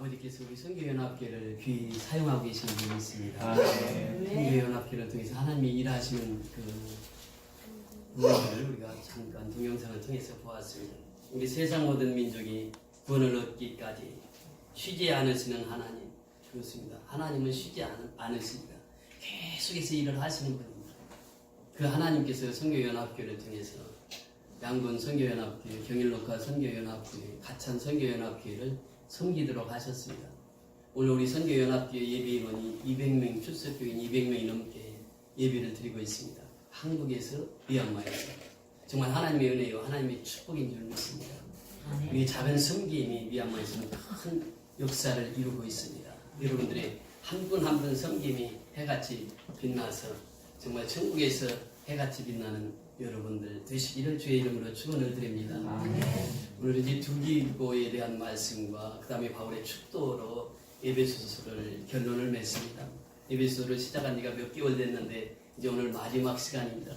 아버지께서 우리 선교연합교회를 귀히 사용하고 계신 분이 있습니다. 네. 선교연합교회를 통해서 하나님이 일하시는 그 부분을 우리가 잠깐 동영상을 통해서 보았습니다. 우리 세상 모든 민족이 구원을 얻기까지 쉬지 않으시는 하나님, 그렇습니다. 하나님은 쉬지 않으십니다. 계속해서 일을 하시는 분입니다. 그 하나님께서 선교연합교회를 통해서 양돈 선교연합교회, 경일녹화 선교연합교회, 가찬 선교연합교회를 섬기도록 하셨습니다. 오늘 우리 선교연합교회 예배인원이 200명, 출석교인 200명이 넘게 예배를 드리고 있습니다. 한국에서, 미얀마에서. 정말 하나님의 은혜요, 하나님의 축복인 줄 믿습니다. 우리 작은 섬김이 미얀마에서는 큰 역사를 이루고 있습니다. 여러분들의 한 분 한 분 섬김이 해같이 빛나서 정말 천국에서 해같이 빛나는 여러분들 되시기를 주의 이름으로 축원을 드립니다. 오늘 이제 두기고에 대한 말씀과 그 다음에 바울의 축도로 에베소서를 결론을 맺습니다. 에베소서를 시작한 지가 몇 개월 됐는데 이제 오늘 마지막 시간입니다.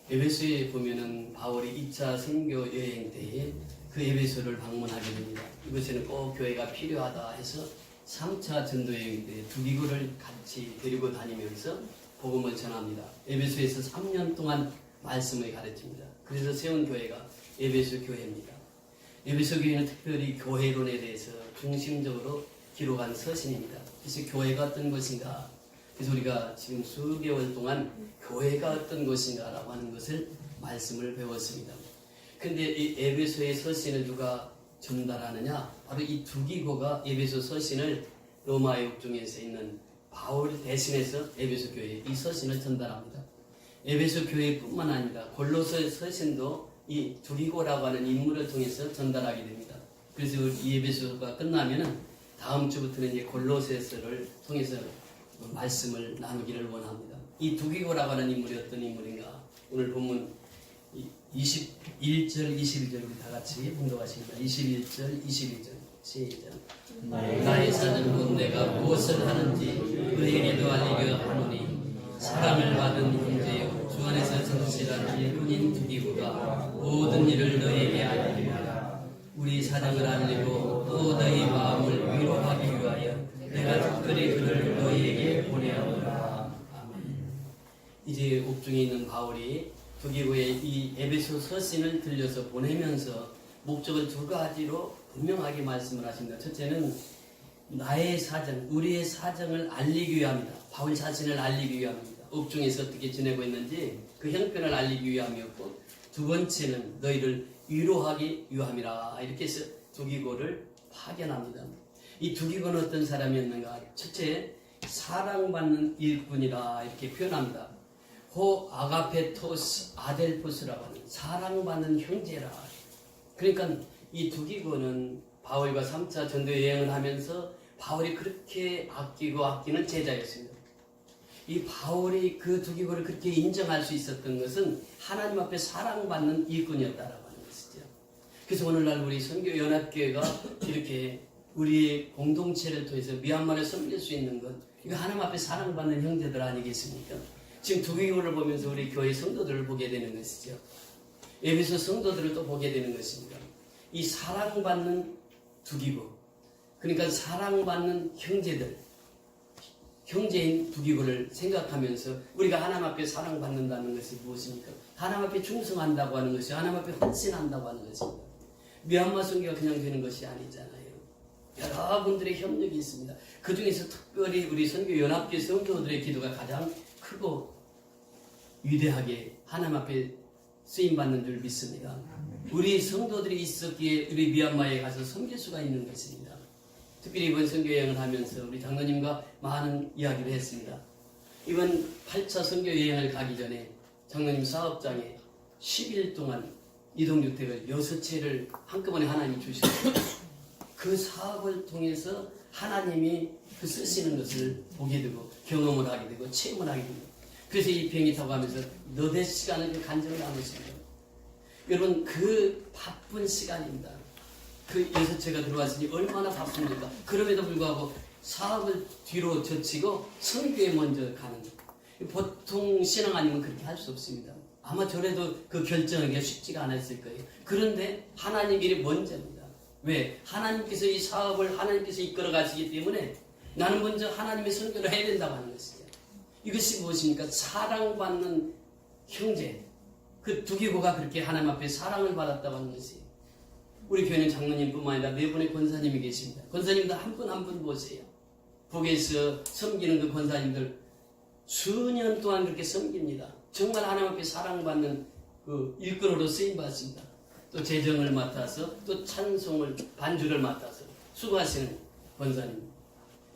에베소에 보면은 바울이 2차 선교 여행 때에 그 에베소를 방문하게 됩니다. 이곳에는 꼭 교회가 필요하다 해서 3차 전도 여행 때 두기고를 같이 데리고 다니면서 복음을 전합니다. 에베소에서 3년 동안 말씀을 가르칩니다. 그래서 세운 교회가 에베소 교회입니다. 에베소 교회는 특별히 교회론에 대해서 중심적으로 기록한 서신입니다. 그래서 교회가 어떤 것인가, 그래서 우리가 지금 수개월 동안 교회가 어떤 것인가 라고 하는 것을 말씀을 배웠습니다. 근데 이 에베소의 서신을 누가 전달하느냐, 바로 이 두기고가 에베소 서신을 로마 역중에서 있는 바울 대신해서 에베소 교회에 이 서신을 전달합니다. 에베소 교회뿐만 아니라 골로새 서신도 이 두기고라고 하는 인물을 통해서 전달하게 됩니다. 그래서 이 에베소가 끝나면은 다음 주부터는 이제 골로새서를 통해서 말씀을 나누기를 원합니다. 이 두기고라고 하는 인물이 어떤 인물인가? 오늘 본문 21절, 22절 우리 다 같이 봉독하십니다. 21절, 22절 시작. 나의 사는 곧 내가 무엇을 하는지 그에게도 알리려 하노니 사랑을 받은 형제여 주 안에서 정실한 일꾼인 두기고가 모든 일을 너에게 알리리라. 우리 사정을 알리고 또 너희 마음을 위로하기 위하여 내가 특별히 그를 너희에게 보내었노라. 아멘. 이제 옥중에 있는 바울이 두기고에 이 에베소 서신을 들려서 보내면서 목적을 두 가지로 분명하게 말씀을 하십니다. 첫째는 나의 사정, 우리의 사정을 알리기 위함이다. 바울 자신을 알리기 위함입니다. 옥중에서 어떻게 지내고 있는지 그 형편을 알리기 위함이었고, 두 번째는 너희를 위로하기 위함이라. 이렇게 해서 두기고를 파견합니다. 이 두기고는 어떤 사람이었는가? 첫째, 사랑받는 일꾼이라 이렇게 표현합니다. 호 아가페토스 아델포스라고 하는 사랑받는 형제라. 그러니까 이 두기고는 바울과 3차 전도 여행을 하면서 바울이 그렇게 아끼고 아끼는 제자였습니다. 이 바울이 그 두기고를 그렇게 인정할 수 있었던 것은 하나님 앞에 사랑받는 일꾼이었다라고 하는 것이죠. 그래서 오늘날 우리 선교연합교회가 이렇게 우리의 공동체를 통해서 미얀마를 섬길 수 있는 것, 이거 하나님 앞에 사랑받는 형제들 아니겠습니까? 지금 두기고를 보면서 우리 교회 성도들을 보게 되는 것이죠. 에베소 성도들을 또 보게 되는 것입니다. 이 사랑받는 두기고, 그러니까 사랑받는 형제들, 형제인 두기고를 생각하면서 우리가 하나님 앞에 사랑받는다는 것이 무엇입니까? 하나님 앞에 충성한다고 하는 것이, 하나님 앞에 헌신한다고 하는 것입니다. 미얀마 선교가 그냥 되는 것이 아니잖아요. 여러분들의 협력이 있습니다. 그 중에서 특별히 우리 선교연합교회 성도들의 기도가 가장 크고 위대하게 하나님 앞에 쓰임받는 줄 믿습니다. 우리 성도들이 있었기에 우리 미얀마에 가서 섬길 수가 있는 것입니다. 특별히 이번 선교여행을 하면서 우리 장로님과 많은 이야기를 했습니다. 이번 8차 선교여행을 가기 전에 장로님 사업장에 10일 동안 이동주택을 6채를 한꺼번에 하나님이 주셨습니다. 그 사업을 통해서 하나님이 그 쓰시는 것을 보게 되고 경험을 하게 되고 체험을 하게 됩니다. 그래서 이 비행기 타고 가면서 너댓 시간을 간절히 나눴습니다. 여러분, 그 바쁜 시간입니다. 그 6채가 들어왔으니 얼마나 바쁩니까? 그럼에도 불구하고 사업을 뒤로 젖히고 선교에 먼저 가는, 보통 신앙 아니면 그렇게 할 수 없습니다. 아마 저래도 그 결정하기가 쉽지가 않았을 거예요. 그런데 하나님 일이 먼저입니다. 왜? 하나님께서 이 사업을 하나님께서 이끌어 가시기 때문에 나는 먼저 하나님의 선교를 해야 된다고 하는 것이죠. 이것이 무엇입니까? 사랑받는 형제. 그 두기고가 그렇게 하나님 앞에 사랑을 받았다고 하는 것이에요. 우리 교회는 장로님뿐만 아니라 네 분의 권사님이 계십니다. 권사님들 한 분 한 분 보세요. 북에서 섬기는 그 권사님들 수년 동안 그렇게 섬깁니다. 정말 하나님 앞에 사랑받는 그 일꾼으로 쓰임받습니다. 또 재정을 맡아서 또 찬송을 반주를 맡아서 수고하시는 권사님.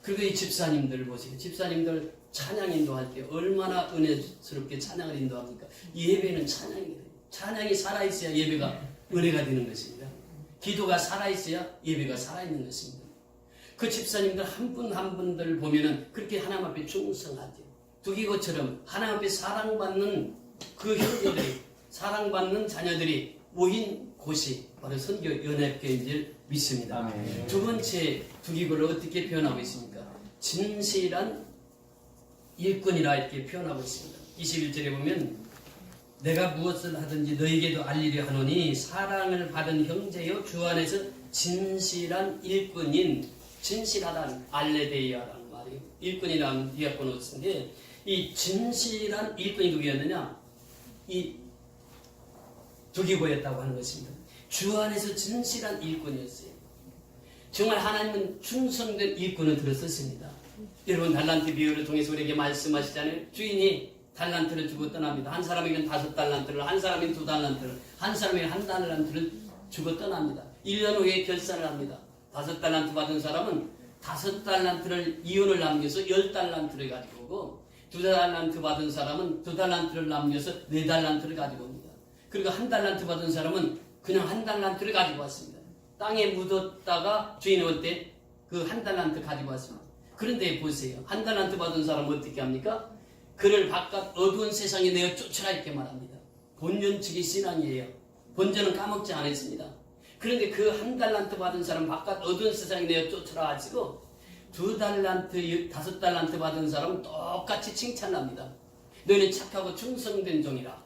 그리고 이 집사님들 보세요. 집사님들 찬양 인도할 때 얼마나 은혜스럽게 찬양을 인도합니까? 이 예배는 찬양이거든요. 찬양이 살아있어야 예배가 은혜가 되는 것입니다. 기도가 살아있어야 예배가 살아있는 것입니다. 그 집사님들 한 분 한 분들 보면은 그렇게 하나님 앞에 충성하죠. 두기고처럼 하나님 앞에 사랑받는 그 형제들이, 사랑받는 자녀들이 모인 곳이 바로 선교연합교회인 줄 믿습니다. 아멘. 두 번째 두기고를 어떻게 표현하고 있습니까? 진실한 일꾼이라 이렇게 표현하고 있습니다. 21절에 보면 내가 무엇을 하든지 너에게도 알리려 하노니 사랑을 받은 형제여 주 안에서 진실한 일꾼인, 진실하다는 알레데이아라는 말이에요. 일꾼이라는 디아코노스인데 이 진실한 일꾼이 누구였느냐? 이 두기고였다고 하는 것입니다. 주 안에서 진실한 일꾼이었어요. 정말 하나님은 충성된 일꾼을 들었었습니다. 여러분 달란트 비유를 통해서 우리에게 말씀하시잖아요. 주인이 달란트를 주고 떠납니다. 한 사람에게는 5달란트를, 한 사람에게는 2달란트를, 한 사람에게는 1달란트를 주고 떠납니다. 1년 후에 결산을 합니다. 5달란트 받은 사람은 5달란트를 이윤을 남겨서 10달란트를 가지고 오고 2달란트 받은 사람은 2달란트를 남겨서 4달란트를 가지고 옵니다. 그리고 1달란트 받은 사람은 그냥 1달란트를 가지고 왔습니다. 땅에 묻었다가 주인이 올 때 그 1달란트 가지고 왔습니다. 그런데 보세요. 1달란트 받은 사람은 어떻게 합니까? 그를 바깥 어두운 세상에 내어 쫓아라 이렇게 말합니다. 본전치기 신앙이에요. 본전은 까먹지 않았습니다. 그런데 그 1달란트 받은 사람 바깥 어두운 세상에 내어 쫓아라 하시고 2달란트, 5달란트 받은 사람은 똑같이 칭찬합니다. 너희는 착하고 충성된 종이라.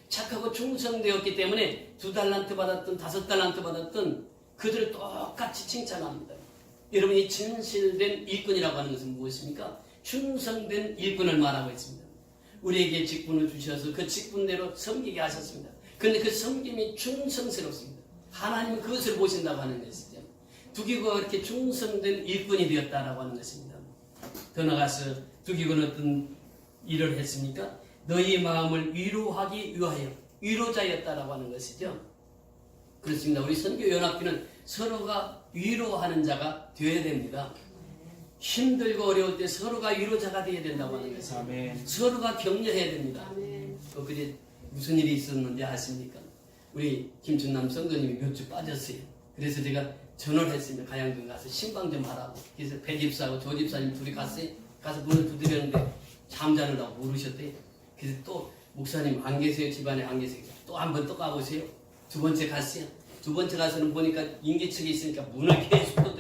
착하고 충성되었기 때문에 2달란트 받았던 5달란트 받았던 그들을 똑같이 칭찬합니다. 여러분이 진실된 일꾼이라고 하는 것은 무엇입니까? 충성된 일꾼을 말하고 있습니다. 우리에게 직분을 주셔서 그 직분대로 섬기게 하셨습니다. 그런데 그 섬김이 충성스럽습니다. 하나님은 그것을 보신다고 하는 것이죠. 두기고가 그렇게 충성된 일꾼이 되었다라고 하는 것입니다. 더 나아가서 두기고는 어떤 일을 했습니까? 너희 마음을 위로하기 위하여 위로자였다라고 하는 것이죠. 그렇습니다. 우리 선교연합교는 서로가 위로하는 자가 되어야 됩니다. 힘들고 어려울 때 서로가 위로자가 되어야 된다고 하는 것이죠. 아멘. 서로가 격려해야 됩니다. 그게 무슨 일이 있었는지 아십니까? 우리 김춘남 성도님이 몇 주 빠졌어요. 그래서 제가 전화를 했습니다. 가양동 가서 신방 좀 하라고. 그래서 배집사하고 조집사님 둘이 갔어요. 가서 문을 두드렸는데 잠자느라고 모르셨대요. 그래서 또 목사님 안 계세요. 집안에 안 계세요. 또 한 번 또 가보세요. 두 번째 갔어요. 두 번째 가서는 보니까 인기척이 있으니까 문을 계속 또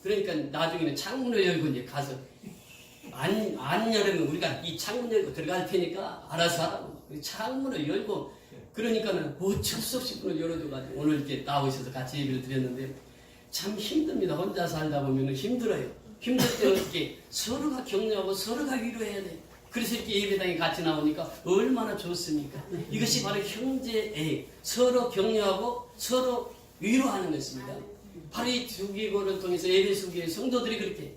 그러니까 나중에는 창문을 열고 이제 가서 안 열으면 우리가 이 창문 열고 들어갈 테니까 알아서 하라고. 창문을 열고 그러니까는 어쩔 수 없이 문을 열어줘가지고 오늘 이렇게 나오셔서 같이 예배를 드렸는데 참 힘듭니다. 혼자 살다 보면 힘들어요. 힘들 때 어떻게 서로가 격려하고 서로가 위로해야 돼. 그래서 이렇게 예배당에 같이 나오니까 얼마나 좋습니까? 이것이 바로 형제애, 서로 격려하고 서로 위로하는 것입니다. 바로 이 두기고를 통해서 예배 속에 성도들이 그렇게.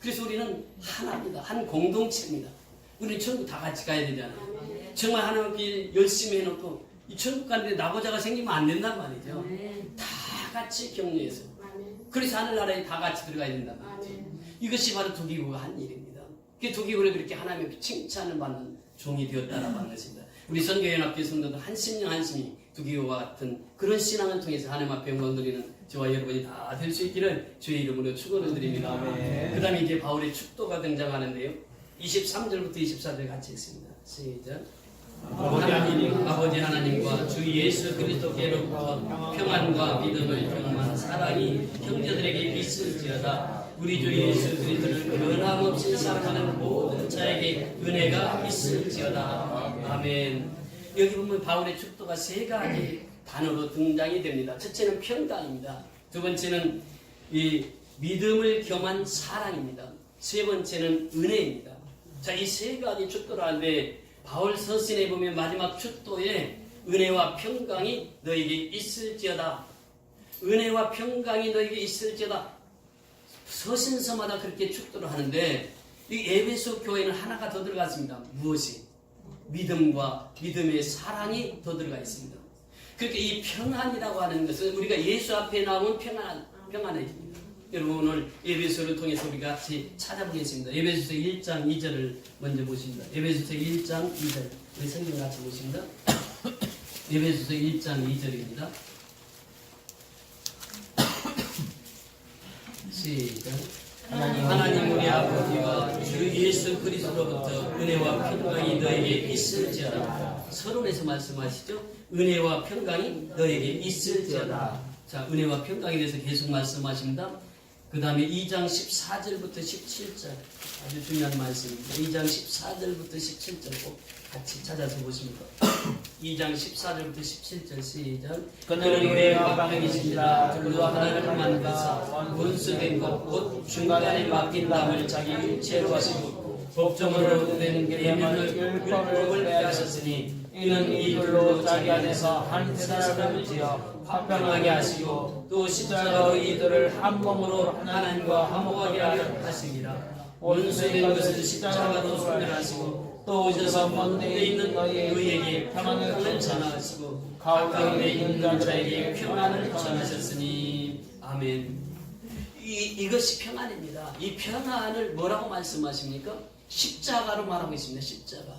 그래서 우리는 하나입니다. 한 공동체입니다. 우리는 천국 다 같이 가야 되잖아요. 정말 하나님께 열심히 해놓고 이 천국 가는데 나고자가 생기면 안 된단 말이죠. 다 같이 격려해서. 그래서 하늘나라에 다 같이 들어가야 된단 말이죠. 이것이 바로 두기고가 한 일입니다. 그 두기고를 그렇게 하나님의 칭찬을 받는 종이 되었다라고 하는 것입니다. 우리 선교연합교회 성도들 한심령 한심이 두기고와 같은 그런 신앙을 통해서 하나님 앞에 영광 드리는 저와 여러분이 다 될 수 있기를 주의 이름으로 축원을 드립니다. 그 다음에 이제 바울의 축도가 등장하는데요. 23절부터 24절 같이 읽습니다. 시작. 아버지 하나님과 주 예수 그리스도께로부터 평안과 믿음을 경험한 사랑이 형제들에게 있을지어다. 우리 주 예수 그리스도를 변함없이 사랑하는 모든 자에게 은혜가 있을지어다. 아멘. 여기 보면 바울의 축도가 세 가지 단어로 등장이 됩니다. 첫째는 평강입니다. 두 번째는 이 믿음을 겸한 사랑입니다. 세 번째는 은혜입니다. 자, 이 세 가지 축도를 하는데 바울 서신에 보면 마지막 축도에 은혜와 평강이 너에게 있을지어다. 은혜와 평강이 너에게 있을지어다. 서신서마다 그렇게 축도를 하는데 이 에베소 교회는 하나가 더 들어갔습니다. 무엇이? 믿음과 믿음의 사랑이 더 들어가 있습니다. 그렇게 이 평안이라고 하는 것은 우리가 예수 앞에 나오면 평안해집니다. 여러분 오늘 에베소를 통해서 우리가 같이 찾아보겠습니다. 에베소서 1장 2절을 먼저 보십니다. 에베소서 1장 2절 우리 성경 같이 보십니다. 에베소서 1장 2절입니다. 시작. 하나님 우리 아버지와 주 예수 그리스도로부터 은혜와 평강이 너에게 있을지어다. 서론에서 말씀하시죠. 은혜와 평강이 너에게 있을지어다. 자, 은혜와 평강에 대해서 계속 말씀하십니다. 그 다음에 2장 14절부터 17절 아주 중요한 말씀입니다. 2장 14절부터 17절 꼭 같이 찾아서 보십니다. 2장 14절부터 17절 시작. 그는 은혜와 평강이시니라. 그로 하나를 만드사 원수된 것 곧 중간에 맡긴 담을 자기 육체로 하시고 법정으로 된 계명을 율법을 빼하셨으니 이는 이 둘로 자기 안에서 한 세상을 지어 화평하게 하시고 또 십자가로 이들을 한 몸으로 하나님과 화목하게 하시니라. 원수된 것을 십자가로 소멸하시고 또 오셔서 먼데 있는 너희에게 평안을 전하시고 가까운데 있는 자들에게 평안을 전하셨으니 아멘. 이것이 평안입니다. 이 평안을 뭐라고 말씀하십니까? 십자가로 말하고 있습니다. 십자가.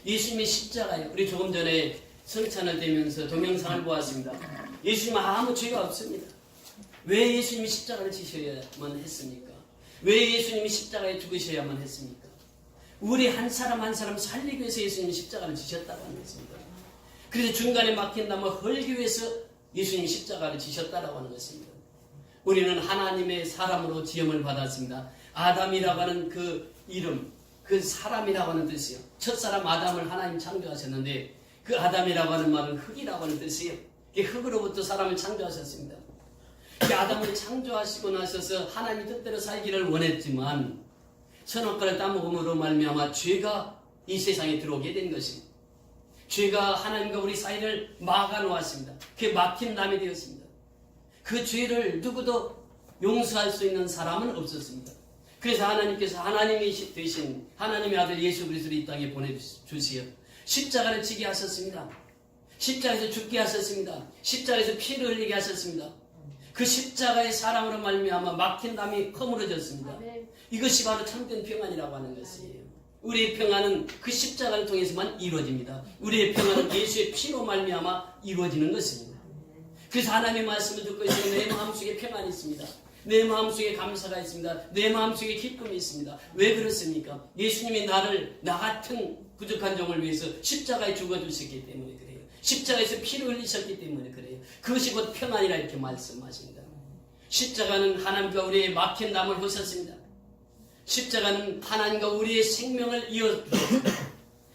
예수님의 십자가예요. 우리 조금 전에 성찬을 되면서 동영상을 보았습니다. 예수님은 아무 죄가 없습니다. 왜 예수님이 십자가를 지셔야만 했습니까? 왜 예수님이 십자가에 죽으셔야만 했습니까? 우리 한 사람 한 사람 살리기 위해서 예수님이 십자가를 지셨다고 하는 것입니다. 그래서 중간에 막힌 담을 헐기 위해서 예수님이 십자가를 지셨다고 하는 것입니다. 우리는 하나님의 사람으로 지음을 받았습니다. 아담이라고 하는 그 이름, 그 사람이라고 하는 뜻이요. 첫사람 아담을 하나님 창조하셨는데 그 아담이라고 하는 말은 흙이라고 하는 뜻이에요. 그 흙으로부터 사람을 창조하셨습니다. 그 아담을 창조하시고 나셔서 하나님 뜻대로 살기를 원했지만 선악과를 따먹음으로 말미암아 죄가 이 세상에 들어오게 된 것입니다. 죄가 하나님과 우리 사이를 막아놓았습니다. 그게 막힌 담이 되었습니다. 그 죄를 누구도 용서할 수 있는 사람은 없었습니다. 그래서 하나님께서 하나님이 되신 하나님의 아들 예수 그리스도를 이 땅에 보내주시어 십자가를 지게 하셨습니다. 십자가에서 죽게 하셨습니다. 십자가에서 피를 흘리게 하셨습니다. 그 십자가의 사랑으로 말미암아 막힌 담이 허물어졌습니다. 이것이 바로 참된 평안이라고 하는 것이에요. 우리의 평안은 그 십자가를 통해서만 이루어집니다. 우리의 평안은 예수의 피로 말미암아 이루어지는 것입니다. 그래서 하나님의 말씀을 듣고 있으면 내 마음속에 평안이 있습니다. 내 마음속에 감사가 있습니다. 내 마음속에 기쁨이 있습니다. 왜 그렇습니까? 예수님이 나 같은 부족한 종을 위해서 십자가에 죽어주셨기 때문에 그래요. 십자가에서 피를 흘리셨기 때문에 그래요. 그것이 곧 평안이라 이렇게 말씀하십니다. 십자가는 하나님과 우리의 막힌 담을 허셨습니다. 십자가는 하나님과 우리의 생명을 이어주셨습니다.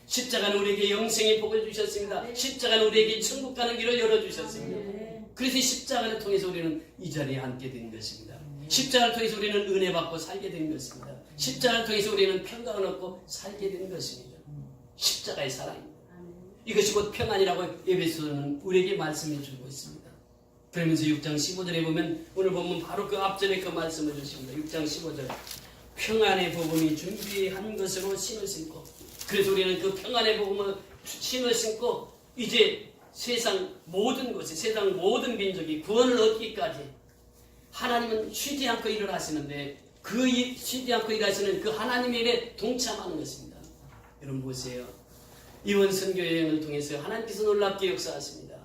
십자가는 우리에게 영생의 복을 주셨습니다. 십자가는 우리에게 천국 가는 길을 열어주셨습니다. 그래서 십자가를 통해서 우리는 이 자리에 앉게 된 것입니다. 십자가를 통해서 우리는 은혜 받고 살게 된 것입니다. 십자가를 통해서 우리는 평강을 얻고 살게 된 것입니다. 십자가의 사랑입니다. 이것이 곧 평안이라고 에베소는 우리에게 말씀해 주고 있습니다. 그러면서 6장 15절에 보면 오늘 보면 바로 그 앞전에 그 말씀을 주십니다. 6장 15절 평안의 복음이 준비한 것으로 신을 신고 그래서 우리는 그 평안의 복음을 신을 신고 이제 세상 모든 곳에 세상 모든 민족이 구원을 얻기까지 하나님은 쉬지 않고 일을 하시는데 그 쉬지 않고 일하시는 그 하나님의 일에 동참하는 것입니다. 여러분 보세요. 이번 선교여행을 통해서 하나님께서 놀랍게 역사하십니다.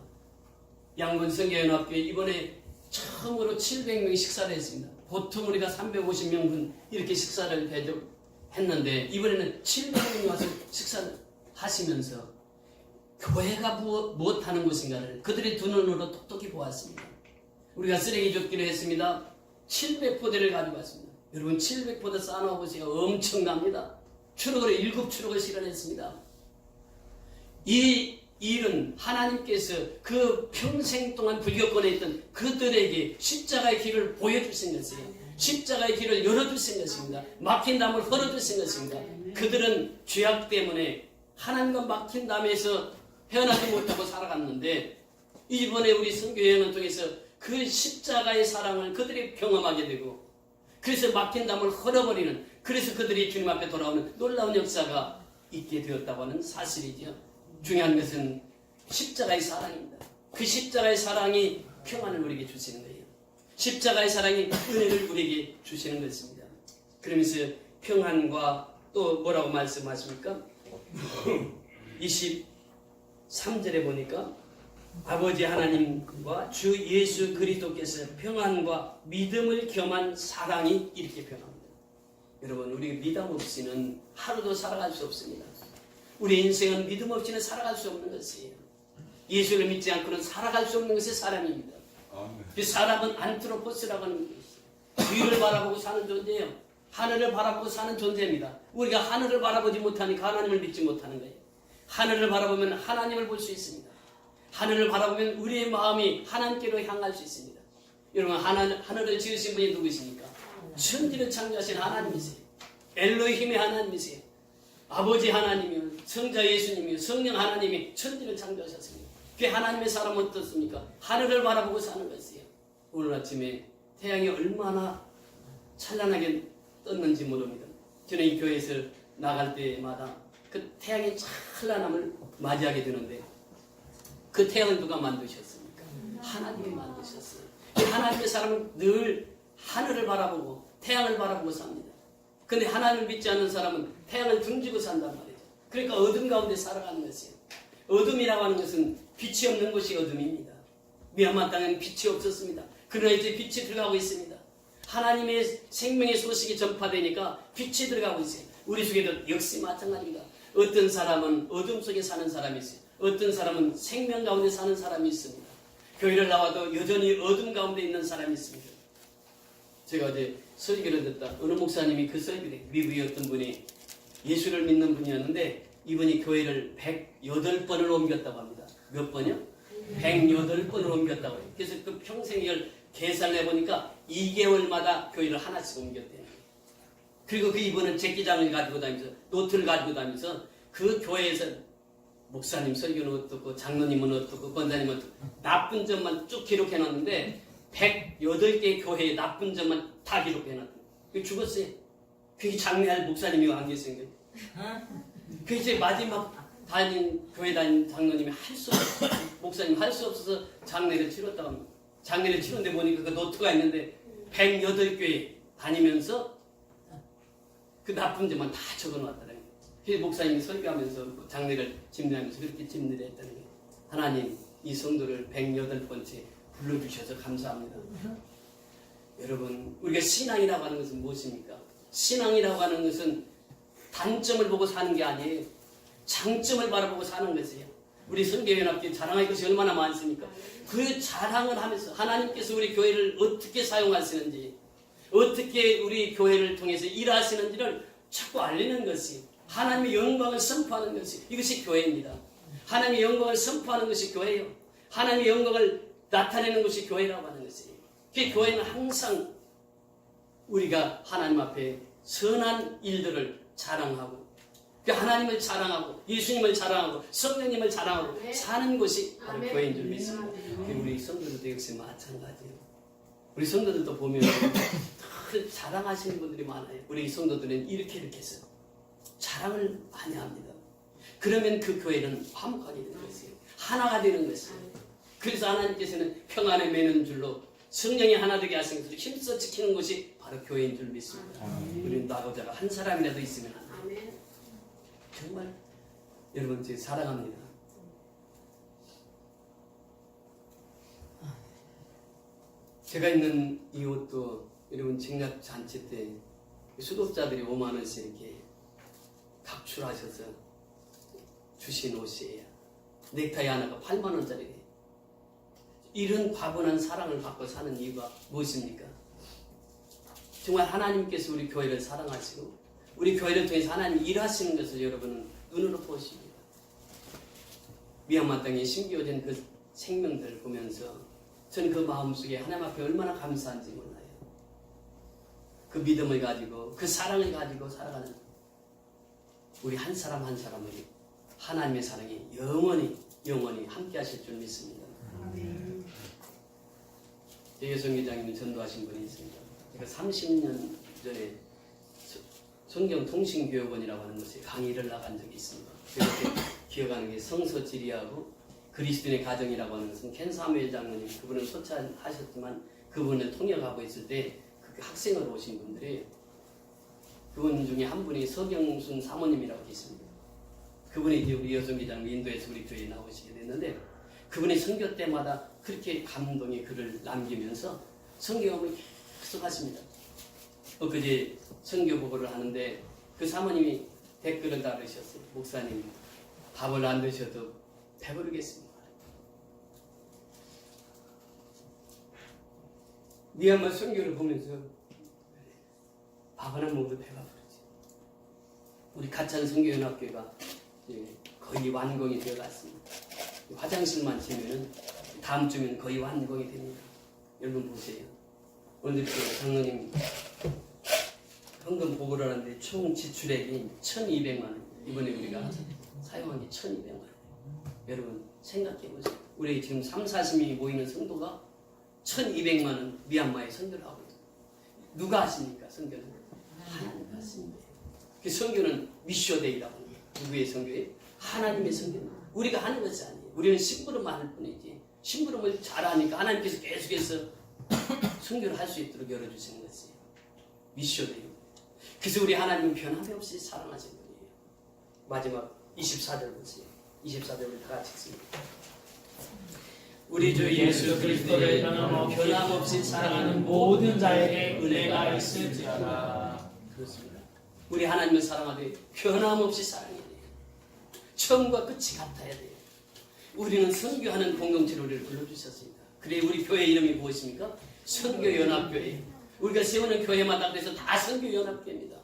양군 선교연합교회 이번에 처음으로 700명이 식사를 했습니다. 보통 우리가 350명 이렇게 식사를 했는데 이번에는 700명이 와서 식사를 하시면서 교회가 무엇하는 곳인가를 그들의 두 눈으로 똑똑히 보았습니다. 우리가 쓰레기 줍기로 했습니다. 700포대를 가지고 왔습니다. 여러분 700포대 쌓아놓아 보세요. 엄청납니다. 추록으로 7추록을 실현했습니다. 이 일은 하나님께서 그 평생 동안 불교권에 있던 그들에게 십자가의 길을 보여주신 것이에요. 십자가의 길을 열어주신 것입니다. 막힌 담을 헐어주신 것입니다. 그들은 죄악 때문에 하나님과 막힌 담에서 헤어나지 못하고 살아갔는데 이번에 우리 선교여행을 통해서 그 십자가의 사랑을 그들이 경험하게 되고 그래서 막힌 담을 헐어버리는 그래서 그들이 주님 앞에 돌아오는 놀라운 역사가 있게 되었다고 하는 사실이죠. 중요한 것은 십자가의 사랑입니다. 그 십자가의 사랑이 평안을 우리에게 주시는 거예요. 십자가의 사랑이 은혜를 우리에게 주시는 것입니다. 그러면서 평안과 또 뭐라고 말씀하십니까? 23절에 보니까 아버지 하나님과 주 예수 그리스도께서 평안과 믿음을 겸한 사랑이 이렇게 변합니다. 여러분 우리 믿음 없이는 하루도 살아갈 수 없습니다. 우리 인생은 믿음 없이는 살아갈 수 없는 것이에요. 예수를 믿지 않고는 살아갈 수 없는 것이 사람입니다. 그 사람은 안트로포스라고 하는 것이에요. 위를 바라보고 사는 존재예요. 하늘을 바라보고 사는 존재입니다. 우리가 하늘을 바라보지 못하니까 하나님을 믿지 못하는 거예요. 하늘을 바라보면 하나님을 볼 수 있습니다. 하늘을 바라보면 우리의 마음이 하나님께로 향할 수 있습니다. 여러분 하늘을 지으신 분이 누구십니까? 천지를 창조하신 하나님이세요. 엘로힘의 하나님이세요. 아버지 하나님이요, 성자 예수님이요, 성령 하나님이 천지를 창조하셨습니다. 그 하나님의 사람은 어떻습니까? 하늘을 바라보고 사는 것이에요. 오늘 아침에 태양이 얼마나 찬란하게 떴는지 모릅니다. 저는 이 교회에서 나갈 때마다 그 태양의 찬란함을 맞이하게 되는데 그 태양을 누가 만드셨습니까? 하나님이 만드셨어요. 그 하나님의 사람은 늘 하늘을 바라보고 태양을 바라보고 삽니다. 근데 하나님을 믿지 않는 사람은 태양을 등지고 산단 말이죠. 그러니까 어둠 가운데 살아가는 것이에요. 어둠이라고 하는 것은 빛이 없는 곳이 어둠입니다. 미얀마 땅에는 빛이 없었습니다. 그러나 이제 빛이 들어가고 있습니다. 하나님의 생명의 소식이 전파되니까 빛이 들어가고 있어요. 우리 속에도 역시 마찬가지입니다. 어떤 사람은 어둠 속에 사는 사람이 있어요. 어떤 사람은 생명 가운데 사는 사람이 있습니다. 교회를 나와도 여전히 어둠 가운데 있는 사람이 있습니다. 제가 어제 설교를 듣다 어느 목사님이 그 설교에 미국의 어떤 분이 예수를 믿는 분이었는데 이분이 교회를 108번을 옮겼다고 합니다. 몇 번이요? 108번을 옮겼다고 해요. 그래서 그 평생을 계산을 해보니까 2개월마다 교회를 하나씩 옮겼대요. 그리고 그 이분은 제기장을 가지고 다니면서 노트를 가지고 다니면서 그 교회에서 목사님 설교는 어떻고 장로님은 어떻고 권사님은 어떻고 나쁜 점만 쭉 기록해놨는데 108개의 교회의 나쁜 점만 다 기록해놨대요. 죽었어요. 그게 장례할 목사님이 안 계신 거예요. 그게 이제 마지막 교회 다닌 장로님이 할 수 없어서 목사님 할 수 없어서 장례를 치렀다고 합니다. 장례를 치렀는데 보니까 그 노트가 있는데 108교회 다니면서 그 나쁜 점만 다 적어놨더라고요. 그래서 목사님이 설교하면서 장례를 집례하면서 그렇게 집례를 했다는 거예요. 하나님 이 성도를 108번째 불러주셔서 감사합니다. 여러분 우리가 신앙이라고 하는 것은 무엇입니까? 신앙이라고 하는 것은 단점을 보고 사는 게 아니에요. 장점을 바라보고 사는 것이에요. 우리 성교연합교회 자랑할 것이 얼마나 많습니까? 그 자랑을 하면서 하나님께서 우리 교회를 어떻게 사용하시는지 어떻게 우리 교회를 통해서 일하시는지를 자꾸 알리는 것이 하나님의 영광을 선포하는 것이 이것이 교회입니다. 하나님의 영광을 선포하는 것이 교회예요. 하나님의 영광을 나타내는 것이 교회라고 하는 것이에요. 그 교회는 항상 우리가 하나님 앞에 선한 일들을 자랑하고 그 하나님을 자랑하고 예수님을 자랑하고 성령님을 자랑하고 사는 것이 바로 교회인 줄 믿습니다. 우리 성도들도 역시 마찬가지예요. 우리 성도들도 보면 자랑하시는 분들이 많아요. 우리 성도들은 이렇게 해서 자랑을 많이 합니다. 그러면 그 교회는 화목하게 되는 것이에요. 하나가 되는 것이에요. 그래서 하나님께서는 평안에 매는 줄로 성령이 하나 되게 하신 것을 힘써 지키는 것이 바로 교회인 줄 믿습니다. 우리는 나고자가 한 사람이라도 있으면 안 돼요. 정말 여러분 제 사랑합니다. 제가 있는 이 옷도 여러분 직납 잔치 때 수도자들이 5만 원씩 이렇게 각출하셔서 주신 옷이에요. 넥타이 하나가 8만 원짜리예요. 이런 과분한 사랑을 받고 사는 이유가 무엇입니까? 정말 하나님께서 우리 교회를 사랑하시고 우리 교회를 통해서 하나님 일하시는 것을 여러분은 눈으로 보십니다. 미얀마 땅에 심겨진 그 생명들을 보면서 저는 그 마음속에 하나님 앞에 얼마나 감사한지 몰라요. 그 믿음을 가지고 그 사랑을 가지고 살아가는 우리 한 사람 한 사람을 하나님의 사랑이 영원히 함께 하실 줄 믿습니다. 여성 회장님이 전도하신 분이 있습니다. 제가 30년 전에 성경 통신교육원이라고 하는 곳에 강의를 나간 적이 있습니다. 그렇게 기억하는 게 성서 지리하고 그리스도인의 가정이라고 하는 것은 켄 사무엘 장로님, 그분은 소차하셨지만 그분을 통역하고 있을 때 그 학생으로 오신 분들이, 그분 중에 한 분이 서경순 사모님이라고 계십니다. 그분이 이제 우리 여성 회장님 인도에서 우리 교회에 나오시게 됐는데, 그분이 선교 때마다 그렇게 감동의 글을 남기면서 성경을 계속 하십니다. 엊그제 선교 보고를 하는데 그 사모님이 댓글을 달으셨어요. 목사님, 밥을 안 드셔도 배부르겠습니다. 미얀마 선교를 보면서 밥 하나 먹어도 배가 부르지. 우리 가찬 선교연합교회가 거의 완공이 되어갔습니다. 화장실만 치면은 다음 주면 거의 완공이 됩니다. 여러분 보세요. 오늘 장로님 헌금 보고를 하는데 총 지출액이 1,200만 원. 이번에 우리가 사용한 게 1,200만 원. 여러분 생각해 보세요. 우리 지금 30-40명이 모이는 성도가 1,200만 원 미얀마에 선교를 하고 있어요. 누가 하십니까? 선교는 하나님이 하십니다. 그 선교는 미쇼데이라고 합니다. 누구의 선교예요? 하나님의 선교는 우리가 하는 것이 아니에요. 우리는 심부름만 할 뿐이지. 심부름을 잘하니까 하나님께서 계속해서 선교를 할 수 있도록 열어주시는 것이에요. 미쇼데이. 그래서 우리 하나님은 변함이 없이 사랑하신 분이에요. 마지막 24절 보세요. 24절을 다 같이 읽습니다. 우리 주 예수 그리스도를 변함없이 사랑하는 모든 자에게 은혜가 있을지어다. 그렇습니다. 우리 하나님을 사랑하되 변함없이 사랑해야 돼요. 처음과 끝이 같아야 돼요. 우리는 선교하는 공동체를 우리를 불러주셨습니다. 그래 우리 교회 이름이 무엇입니까? 선교연합교회. 우리가 세우는 교회마다 그래서 다 선교연합교회입니다.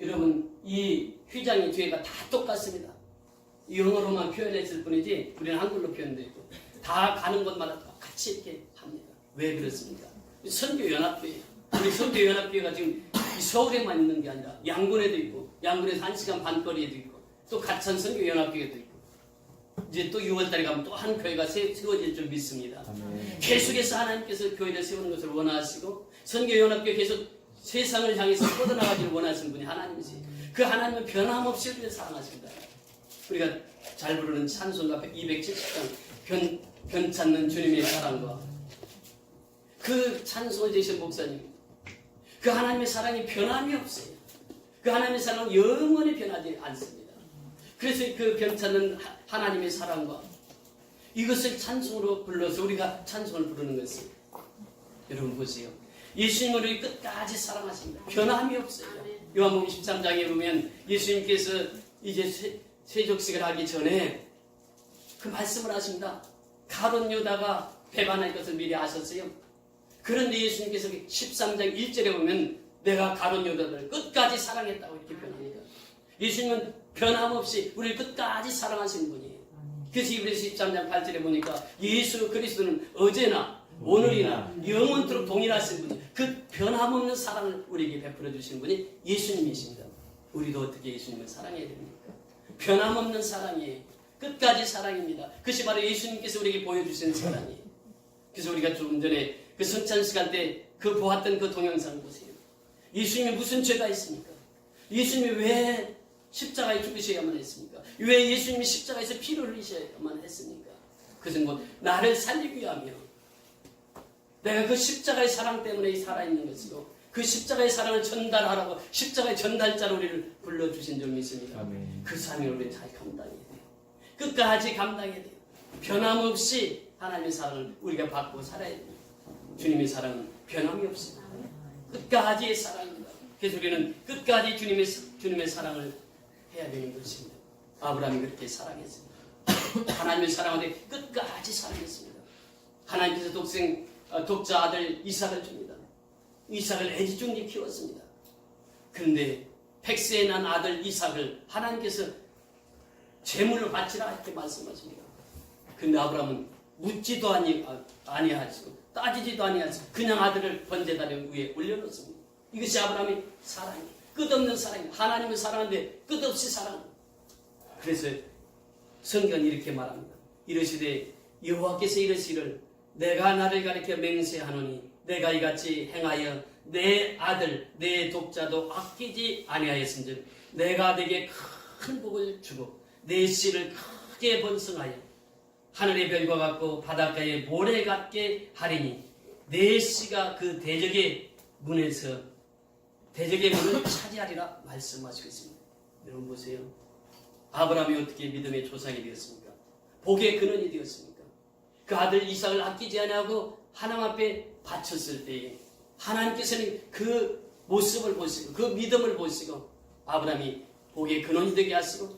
여러분 이 휘장의 뒤에가 다 똑같습니다. 영어로만 표현했을 뿐이지 우리는 한글로 표현되고 다 가는 곳마다 똑같이 이렇게 합니다. 왜 그렇습니까? 선교연합교회. 우리 선교연합교회가 지금 서울에만 있는 게 아니라 양곤에도 있고 양곤에서 1시간 반 거리에도 있고 또 가찬 선교연합교회도 있고 이제 또 6월달에 가면 또 한 교회가 세워질 줄 믿습니다. 계속해서 하나님께서 교회를 세우는 것을 원하시고 선교연합교회 계속 세상을 향해서 뻗어나가기를 원하시는 분이 하나님이시. 그 하나님은 변함없이 우리를 사랑하십니다. 우리가 잘 부르는 찬송가 270장 변찮는 주님의 사랑과 그 찬송을 제신 목사님, 그 하나님의 사랑이 변함이 없어요. 그 하나님의 사랑은 영원히 변하지 않습니다. 그래서 그 변찮는 하나님의 사랑과 이것을 찬송으로 불러서 우리가 찬송을 부르는 것을 여러분 보세요. 예수님을 끝까지 사랑하십니다. 변함이 없어요. 요한복음 13장에 보면 예수님께서 이제 세족식을 하기 전에 그 말씀을 하십니다. 가룟 유다가 배반할 것을 미리 아셨어요. 그런데 예수님께서 13장 1절에 보면 내가 가룟 유다를 끝까지 사랑했다고 이렇게 표현합니다. 예수님은 변함없이 우리를 끝까지 사랑하시는 분이에요. 그래서 이브리서 13장 8절에 보니까 예수 그리스도는 어제나 오늘이나 영원토록 동일하신 분이 그 변함없는 사랑을 우리에게 베풀어 주시는 분이 예수님이십니다. 우리도 어떻게 예수님을 사랑해야 됩니까? 변함없는 사랑이에요. 끝까지 사랑입니다. 그것이 바로 예수님께서 우리에게 보여주신 사랑이에요. 그래서 우리가 조금 전에 그 성찬 시간 때 그 보았던 그 동영상을 보세요. 예수님이 무슨 죄가 있습니까? 예수님이 왜 십자가에 죽으셔야만 했습니까? 왜 예수님이 십자가에서 피를 흘리셔야만 했습니까? 그것은 곧 나를 살리기 위하며 내가 그 십자가의 사랑 때문에 살아있는 것이고 그 십자가의 사랑을 전달하라고 십자가의 전달자로 우리를 불러주신 줄 믿습니다. 아멘. 그 사랑을 우리는 잘 감당해야 돼요. 끝까지 감당해야 돼요. 변함없이 하나님의 사랑을 우리가 받고 살아야 돼요. 주님의 사랑은 변함이 없습니다. 끝까지의 사랑입니다. 그래서 우리는 끝까지 주님의 사랑을 해야 되는 것입니다. 아브라함이 그렇게 사랑했습니다. 하나님을 사랑하되 끝까지 사랑했습니다. 하나님께서 독자 아들 이삭을 줍니다. 이삭을 애지중지 키웠습니다. 그런데 백세에 난 아들 이삭을 하나님께서 제물로 바치라 이렇게 말씀하십니다. 근데 아브라함은 묻지도 아니하시고 따지지도 아니하시고 그냥 아들을 번제다리 위에 올려놓습니다. 이것이 아브라함의 사랑이에요. 끝없는 사랑이에요. 하나님을 사랑하는데 끝없이 사랑합니다. 그래서 성경은 이렇게 말합니다. 이르시되 여호와께서 이르시기를 내가 나를 가리켜 맹세하노니 내가 이같이 행하여 내 아들 내 독자도 아끼지 아니하였은즉 내가 네게 큰 복을 주고 내 씨를 크게 번성하여 하늘의 별과 같고 바닷가의 모래 같게 하리니 내 씨가 그 대적의 문에서 대적의 문을 차지하리라 말씀하시고 있습니다. 여러분 보세요. 아브라함이 어떻게 믿음의 조상이 되었습니까? 복의 근원이 되었습니까? 그 아들 이삭을 아끼지 아니하고 하나님 앞에 바쳤을 때에 하나님께서는 그 모습을 보시고 그 믿음을 보시고 아브라함이 복의 근원이 되게 하시고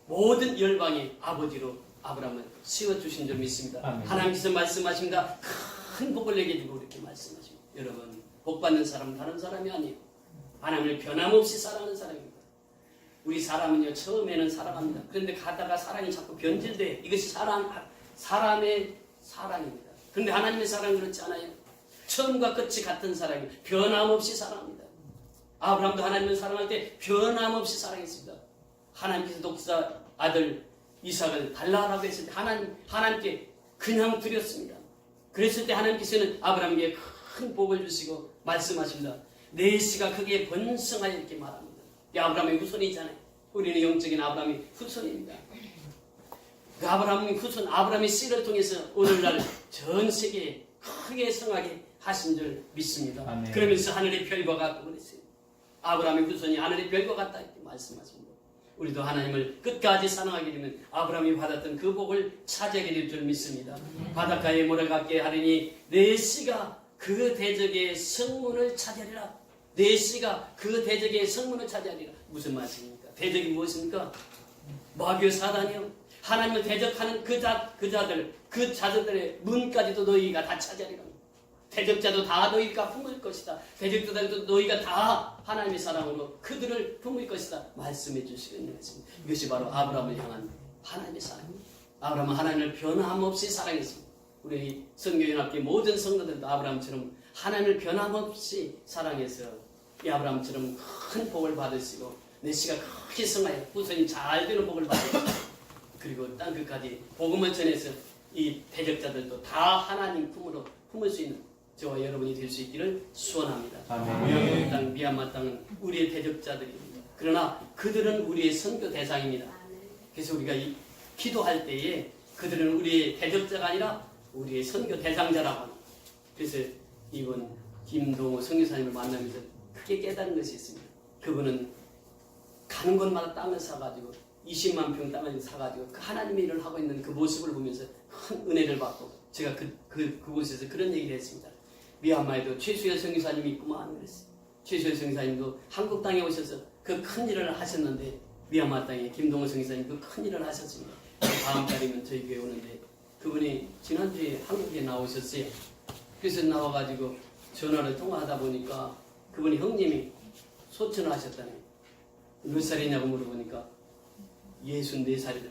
모든 열방의 아버지로 아브라함을 세워주신 줄 믿습니다. 아멘. 하나님께서 말씀하십니다. 큰 복을 내게 주고 이렇게 말씀하십니다. 여러분 복받는 사람은 다른 사람이 아니에요. 하나님을 변함없이 사랑하는 사람입니다. 우리 사람은요 처음에는 사랑합니다. 그런데 가다가 사랑이 자꾸 변질돼. 이것이 사람의 사랑입니다. 그런데 하나님의 사랑은 그렇지 않아요. 처음과 끝이 같은 사랑이에요. 변함없이 사랑합니다. 아브라함도 하나님을 사랑할 때 변함없이 사랑했습니다. 하나님께서 독사 아들 이삭을 달라라고 했을 때 하나님께 그냥 드렸습니다. 그랬을 때 하나님께서는 아브라함에게 큰 복을 주시고 말씀하십니다. 내 씨가 크게 번성하여 이렇게 말합니다. 이 아브라함의 후손이잖아요. 우리는 영적인 아브라함의 후손입니다. 그 아브라함의 후손 아브라함의 씨를 통해서 오늘날 전 세계에 크게 성하게 하신 줄 믿습니다. 아멘. 그러면서 하늘의 별과 같고 그랬어요. 아브라함의 후손이 하늘의 별과 같다 이렇게 말씀하십니다. 우리도 하나님을 끝까지 사랑하게 되면 아브라함이 받았던 그 복을 차지하게 될 줄 믿습니다. 바닷가에 모래 같게 하리니 내 씨가 그 대적의 성문을 차지하리라. 내 씨가 그 대적의 성문을 차지하리라. 무슨 말씀입니까? 대적이 무엇입니까? 마귀의 사단이요. 하나님을 대적하는 그 자들의 문까지도 너희가 다 차지하리라. 대적자도 다 너희가 품을 것이다. 대적자들도 너희가 다 하나님의 사랑으로 그들을 품을 것이다. 말씀해 주시고 있는 것입니다. 이것이 바로 아브라함을 향한 하나님의 사랑입니다. 아브라함은 하나님을 변함없이 사랑했습니다. 우리 성교연합계 모든 성도들도 아브라함처럼 하나님을 변함없이 사랑해서 이 아브라함처럼 큰 복을 받으시고 내 씨가 크게 성하여 후손이 잘 되는 복을 받으시고 그리고 땅끝까지 복음을 전해서 이 대적자들도 다 하나님 품으로 품을 수 있는 저와 여러분이 될 수 있기를 소원합니다. 아멘. 땅 미얀마 땅은 우리의 대적자들입니다. 그러나 그들은 우리의 선교 대상입니다. 그래서 우리가 기도할 때에 그들은 우리의 대적자가 아니라 우리의 선교 대상자라고 합니다. 그래서 이번 김동호 선교사님을 만나면서 크게 깨달은 것이 있습니다. 그분은 가는 곳마다 땅을 사가지고 20만 평 땅을 사가지고 그 하나님의 일을 하고 있는 그 모습을 보면서 큰 은혜를 받고 제가 그곳에서 그런 얘기를 했습니다. 미얀마에도 최수열 선교사님이 있구만 그랬어요. 최수열 선교사님도 한국 땅에 오셔서 그 큰 일을 하셨는데 미얀마 땅에 김동호 선교사님 그 큰 일을 하셨습니다. 다음 달이면 저희 교회 오는데 그분이 지난주에 한국에 나오셨어요. 그래서 나와가지고 전화를 통화하다 보니까 그분이 형님이 소천을 하셨다네요. 몇 살이냐고 물어보니까 64살이다.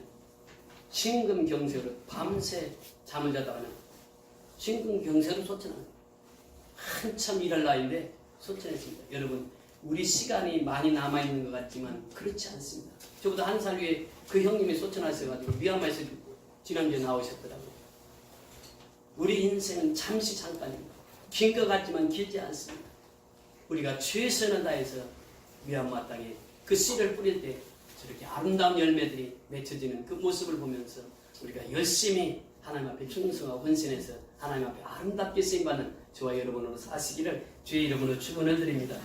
심근경색으로 밤새 잠을 자다가 심근경색으로 소천합니다. 한참 일할 나이인데 소천했습니다. 여러분 우리 시간이 많이 남아있는 것 같지만 그렇지 않습니다. 저보다 한 살 위에 그 형님이 소천하셔가지고 미얀마에서 지난주에 나오셨더라고요. 우리 인생은 잠시 잠깐입니다. 긴 것 같지만 길지 않습니다. 우리가 최선을 다해서 미얀마 땅에 그 씨를 뿌릴 때 저렇게 아름다운 열매들이 맺혀지는 그 모습을 보면서 우리가 열심히 하나님 앞에 충성하고 헌신해서 하나님 앞에 아름답게 쓰임받는 저와 여러분으로 사시기를 주의 이름으로 축원을 드립니다.